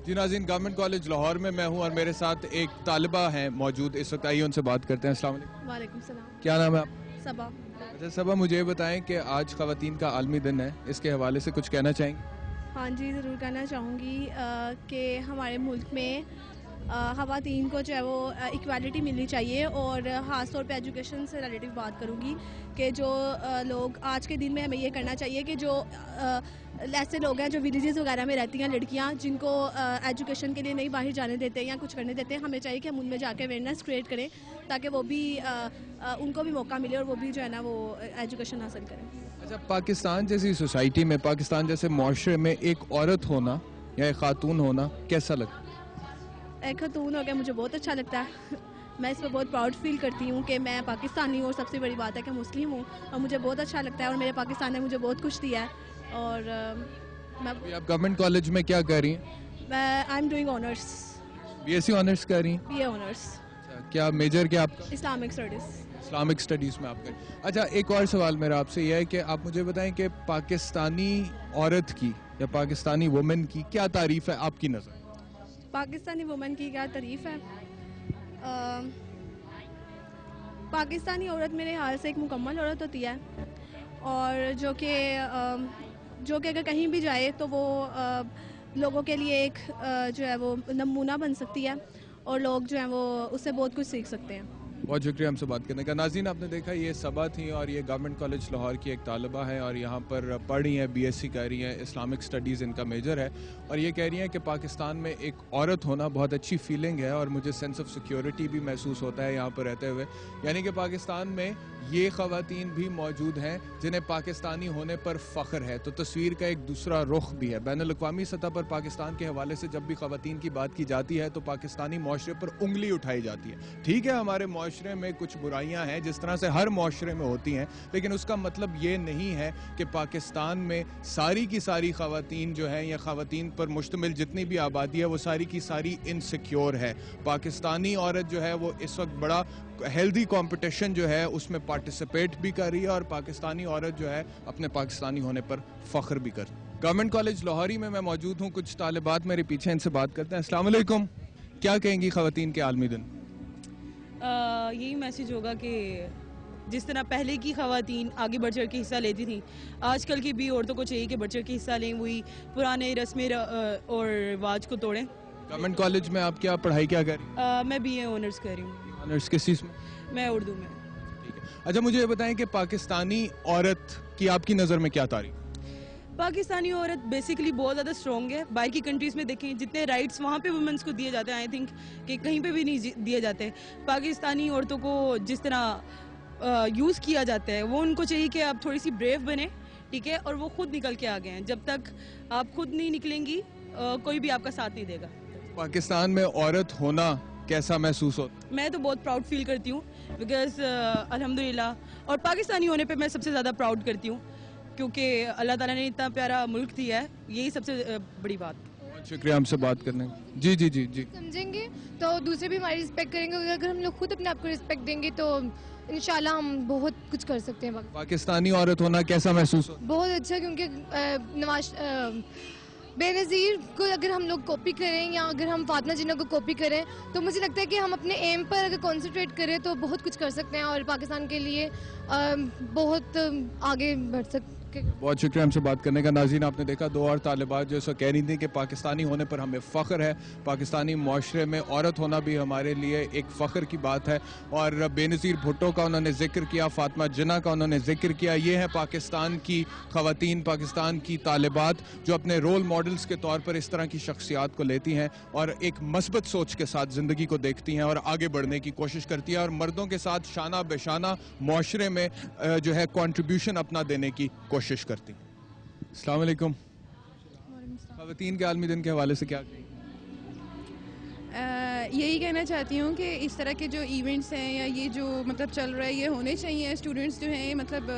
جی ناظرین، government college Lahore میں میں ہوں اور میرے ساتھ ایک طالبہ ہیں موجود اس وقت، آئیے ان سے بات کرتے ہیں. السلام علیکم. وعلیکم السلام. کیا نام ہے آپ؟ صبا. اچھا صبا، مجھے یہ بتائیں کہ آج خواتین کا عالمی دن ہے، اس کے حوالے سے کچھ کہنا چاہیں گے؟ ہاں جی، ضرور کہنا چاہوں گی کہ ہمارے ملک میں خواتین کو جو ہے وہ ایکویلٹی ملنی چاہیے، اور خاص طور پہ ایجوکیشن سے ریلیٹیو بات کروں گی کہ جو لوگ آج کے دن میں ہمیں یہ کرنا چاہیے کہ جو ایسے لوگ ہیں جو ولیجز وغیرہ میں رہتی ہیں لڑکیاں جن کو ایجوکیشن کے لیے نہیں باہر جانے دیتے یا کچھ کرنے دیتے ہیں، ہمیں چاہیے کہ ہم ان میں جا کے اویئرنیس کریٹ کریں تاکہ وہ بھی ان کو بھی موقع ملے اور وہ بھی جو ہے نا وہ ایجوکیشن حاصل کریں. اچھا، پاکستان جیسی سوسائٹی میں، پاکستان جیسے معاشرے میں ایک عورت ہونا یا ایک خاتون ہونا کیسا لگتا ہے؟ ایک خاتون ہو گیا مجھے بہت اچھا لگتا ہے. میں اس پہ بہت پراؤڈ فیل کرتی ہوں کہ میں پاکستانی ہوں، اور سب سے بڑی بات ہے کہ مسلم ہوں، اور مجھے بہت اچھا لگتا ہے، اور میرے پاکستان نے مجھے بہت کچھ دیا ہے. اور ابھی آپ گورنمنٹ کالج میں کیا کر رہی ہیں؟ I'm doing honours. B S C honours کر رہی ہیں؟ B A honours. کیا میجر کیا آپ کا؟ Islamic studies. اسلامک اسٹڈیز میں آپ کا. اچھا، ایک اور سوال میرا آپ سے یہ ہے کہ آپ مجھے بتائیں کہ پاکستانی عورت کی یا پاکستانی وومن کی کیا تعریف ہے آپ کی نظر؟ پاکستانی وومن کی کیا تعریف ہے؟ پاکستانی عورت میرے خیال سے ایک مکمل عورت ہوتی ہے، اور جو کہ اگر کہیں بھی جائے تو وہ لوگوں کے لیے ایک جو ہے وہ نمونہ بن سکتی ہے، اور لوگ جو ہیں وہ اس سے بہت کچھ سیکھ سکتے ہیں. بہت شکریہ ہم سے بات کرنے کا. ناظرین، آپ نے دیکھا یہ صبا تھیں اور یہ گورنمنٹ کالج لاہور کی ایک طالبہ ہیں اور یہاں پر پڑھ رہی ہیں، بی ایس سی کر رہی ہیں، اسلامک اسٹڈیز ان کا میجر ہے، اور یہ کہہ رہی ہیں کہ پاکستان میں ایک عورت ہونا بہت اچھی فیلنگ ہے اور مجھے سینس آف سیکیورٹی بھی محسوس ہوتا ہے یہاں پر رہتے ہوئے. یعنی کہ پاکستان میں یہ خواتین بھی موجود ہیں جنہیں پاکستانی ہونے پر فخر ہے. تو تصویر کا ایک دوسرا رخ بھی ہے. بین الاقوامی سطح پر پاکستان کے حوالے سے جب بھی خواتین کی بات کی جاتی ہے تو پاکستانی معاشرے پر انگلی اٹھائی جاتی ہے. ٹھیک ہے، ہمارے معاشرے میں کچھ برائیاں ہیں جس طرح سے ہر معاشرے میں ہوتی ہیں، لیکن اس کا مطلب یہ نہیں ہے کہ پاکستان میں ساری کی ساری خواتین جو ہیں یا خواتین پر مشتمل جتنی بھی آبادی ہے وہ ساری کی ساری انسیکیور ہے. پاکستانی عورت جو ہے وہ اس وقت بڑا ہیلدی کمپٹیشن جو ہے اس میں پارٹیسپیٹ بھی کر رہی ہے، اور پاکستانی عورت جو ہے اپنے پاکستانی ہونے پر فخر بھی کر رہی ہے. گورنمنٹ کالج لاہوری میں موجود ہوں، کچھ طالبات میرے پیچھے، ان سے بات کرتے ہیں. السلام علیکم. کیا کہیں گی خواتین کے عالمی دن؟ یہی میسیج ہوگا کہ جس طرح پہلے کی خواتین آگے بڑھ چڑھ کے حصہ لیتی تھیں، آج کل کی بھی عورتوں کو چاہیے کہ بڑھ چڑھ کے حصہ لیں، وہی پرانے رسمیں اور رواج کو توڑیں. گورنمنٹ کالج میں آپ کیا پڑھائی کیا کر رہی ہیں؟ میں بی اے آنرس کر رہی ہوں. آنرس کس چیز میں؟ میں اردو میں. ٹھیک ہے. اچھا، مجھے یہ بتائیں کہ پاکستانی عورت کی آپ کی نظر میں کیا تعریف؟ پاکستانی عورت بیسیکلی بہت زیادہ اسٹرانگ ہے. باہر کی کنٹریز میں دیکھیں جتنے رائٹس وہاں پہ وومنس کو دیے جاتے ہیں، آئی تھنک کہ کہیں پہ بھی نہیں دیے جاتے. پاکستانی عورتوں کو جس طرح یوز کیا جاتا ہے، وہ ان کو چاہیے کہ آپ تھوڑی سی بریو بنیں، ٹھیک ہے، اور وہ خود نکل کے آگے ہیں. جب تک آپ خود نہیں نکلیں گی کوئی بھی آپ کا ساتھ نہیں دے گا. پاکستان میں عورت ہونا کیسا محسوس ہوتا؟ میں تو بہت پراؤڈ فیل کرتی ہوں، بیکاز الحمدللہ، اور پاکستانی ہونے پہ میں سب سے زیادہ پراؤڈ کرتی ہوں کیونکہ اللہ تعالیٰ نے اتنا پیارا ملک دیا ہے. یہی سب سے بڑی بات. بہت شکریہ ہم سے بات کرنے کا. جی جی جی جی. سمجھیں گے تو دوسرے بھی ہماری رسپیکٹ کریں گے. اگر ہم لوگ خود اپنے آپ کو رسپیکٹ دیں گے تو انشاءاللہ ہم بہت کچھ کر سکتے ہیں. پاکستانی عورت ہونا کیسا محسوس ہوتا؟ بہت اچھا، کیونکہ بے نظیر کو اگر ہم لوگ کاپی کریں یا اگر ہم فاطمہ جناح کو کاپی کریں تو مجھے لگتا ہے کہ ہم اپنے ایم پر اگر کانسنٹریٹ کریں تو بہت کچھ کر سکتے ہیں اور پاکستان کے لیے بہت آگے بڑھ سکتے. بہت شکریہ ہم سے بات کرنے کا. ناظرین، آپ نے دیکھا دو اور طالبات جو کہہ رہی تھیں کہ پاکستانی ہونے پر ہمیں فخر ہے، پاکستانی معاشرے میں عورت ہونا بھی ہمارے لیے ایک فخر کی بات ہے. اور بے نظیر بھٹو کا انہوں نے ذکر کیا، فاطمہ جناح کا انہوں نے ذکر کیا. یہ ہے پاکستان کی خواتین، پاکستان کی طالبات جو اپنے رول ماڈلز کے طور پر اس طرح کی شخصیات کو لیتی ہیں اور ایک مثبت سوچ کے ساتھ زندگی کو دیکھتی ہیں اور آگے بڑھنے کی کوشش کرتی ہیں، اور مردوں کے ساتھ شانہ بے شانہ معاشرے میں جو ہے کنٹریبیوشن اپنا دینے کی کوشش کرتی. السلام علیکم. خواتین کے عالمی دن کے حوالے سے کیا کہیں؟ یہی کہنا چاہتی ہوں کہ اس طرح کے جو ایونٹس ہیں یا یہ جو مطلب چل رہا ہے یہ ہونے چاہیے. اسٹوڈنٹس جو ہیں مطلب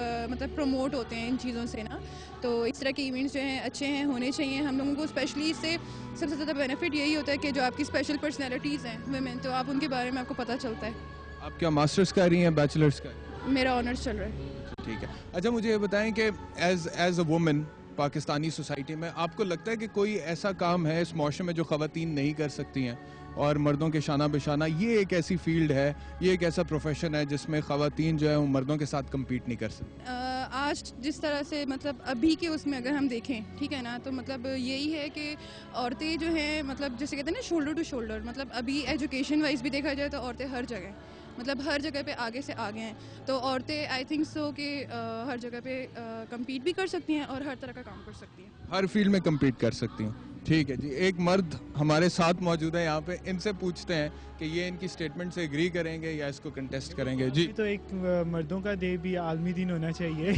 پروموٹ ہوتے ہیں ان چیزوں سے نا، تو اس طرح کے ایونٹس جو ہیں اچھے ہیں، ہونے چاہیے. ہم لوگوں کو اسپیشلی اس سے سب سے زیادہ بینیفٹ یہی ہوتا ہے کہ جو آپ کی اسپیشل پرسنالٹیز ہیں ویمن، تو آپ ان کے بارے میں آپ کو پتہ چلتا ہے. آپ کیا ماسٹرز کر رہی ہیں، بیچلرز کر رہی ہیں؟ میرا آنرس چل رہا ہے. ٹھیک ہے. اچھا، مجھے یہ بتائیں کہ as a woman Pakistani society میں. آپ کو لگتا ہے کہ کوئی ایسا کام ہے اس معاشرے میں جو خواتین نہیں کر سکتی ہیں اور مردوں کے شانہ بشانہ یہ ایک ایسی فیلڈ ہے, یہ ایک ایسا پروفیشن ہے جس میں خواتین جو ہے وہ مردوں کے ساتھ کمپیٹ نہیں کر سکتی؟ آج جس طرح سے مطلب ابھی کے اس میں اگر ہم دیکھیں, ٹھیک ہے نا, تو مطلب یہی ہے کہ عورتیں جو ہیں مطلب جیسے کہتے ہیں نا شولڈر ٹو شولڈر, مطلب ابھی ایجوکیشن وائز بھی دیکھا جائے تو عورتیں ہر جگہ مطلب ہر جگہ پہ آگے سے آگے ہیں. تو عورتیں آئی تھنک سو کہ ہر جگہ پہ کمپیٹ بھی کر سکتی ہیں اور ہر طرح کا کام کر سکتی ہیں, ہر فیلڈ میں کمپیٹ کر سکتی ہیں. ٹھیک ہے جی, ایک مرد ہمارے ساتھ موجود ہے یہاں پہ, ان سے پوچھتے ہیں کہ یہ ان کی سٹیٹمنٹ سے ایگری کریں گے یا اس کو کنٹیسٹ کریں گے. جی, تو ایک مردوں کا ڈے بھی عالمی دن ہونا چاہیے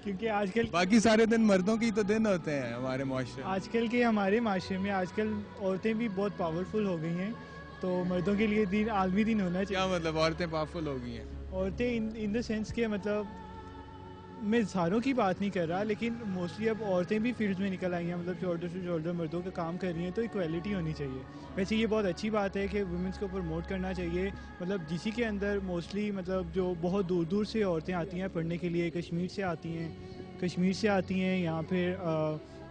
کیونکہ آج کل باقی سارے دن مردوں کی تو دن ہوتے ہیں ہمارے معاشرے میں. آج کل کے ہمارے معاشرے میں آج کل عورتیں بھی بہت پاورفل ہو گئی ہیں, تو مردوں کے لیے دن عالمی دن ہونا چاہیے. کیا مطلب عورتیں پاورفل ہو گئی ہیں؟ عورتیں ان دا سینس کہ مطلب میں ساروں کی بات نہیں کر رہا, لیکن موسٹلی اب عورتیں بھی فیلڈ میں نکل آئی ہیں, مطلب شولڈر ٹو شولڈر مردوں کا کام کر رہی ہیں, تو ایکویلٹی ہونی چاہیے. ویسے یہ بہت اچھی بات ہے کہ ویمنس کو پروموٹ کرنا چاہیے. مطلب جسی کے اندر موسٹلی مطلب جو بہت دور دور سے عورتیں آتی ہیں پڑھنے کے لیے, کشمیر سے آتی ہیں یا پھر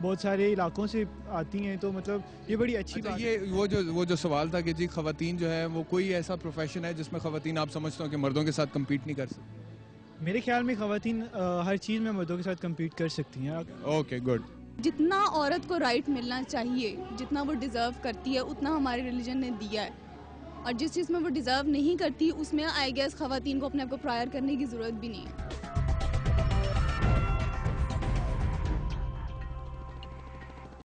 بہت سارے علاقوں سے آتی ہیں, تو مطلب یہ بڑی اچھی بات ہے. یہ وہ جو سوال تھا کہ جی خواتین جو ہے وہ کوئی ایسا پروفیشن ہے جس میں خواتین آپ سمجھتے ہو کہ مردوں کے ساتھ کمپیٹ نہیں کر سکتی؟ میرے خیال میں خواتین ہر چیز میں مردوں کے ساتھ کمپیٹ کر سکتی ہیں. Okay good. جتنا عورت کو رائٹ ملنا چاہیے, جتنا وہ ڈیزرو کرتی ہے, اتنا ہمارے ریلیجن نے دیا ہے, اور جس چیز میں وہ ڈیزرو نہیں کرتی اس میں آئی گیس خواتین کو اپنے آپ کو پرائر کرنے کی ضرورت بھی نہیں ہے.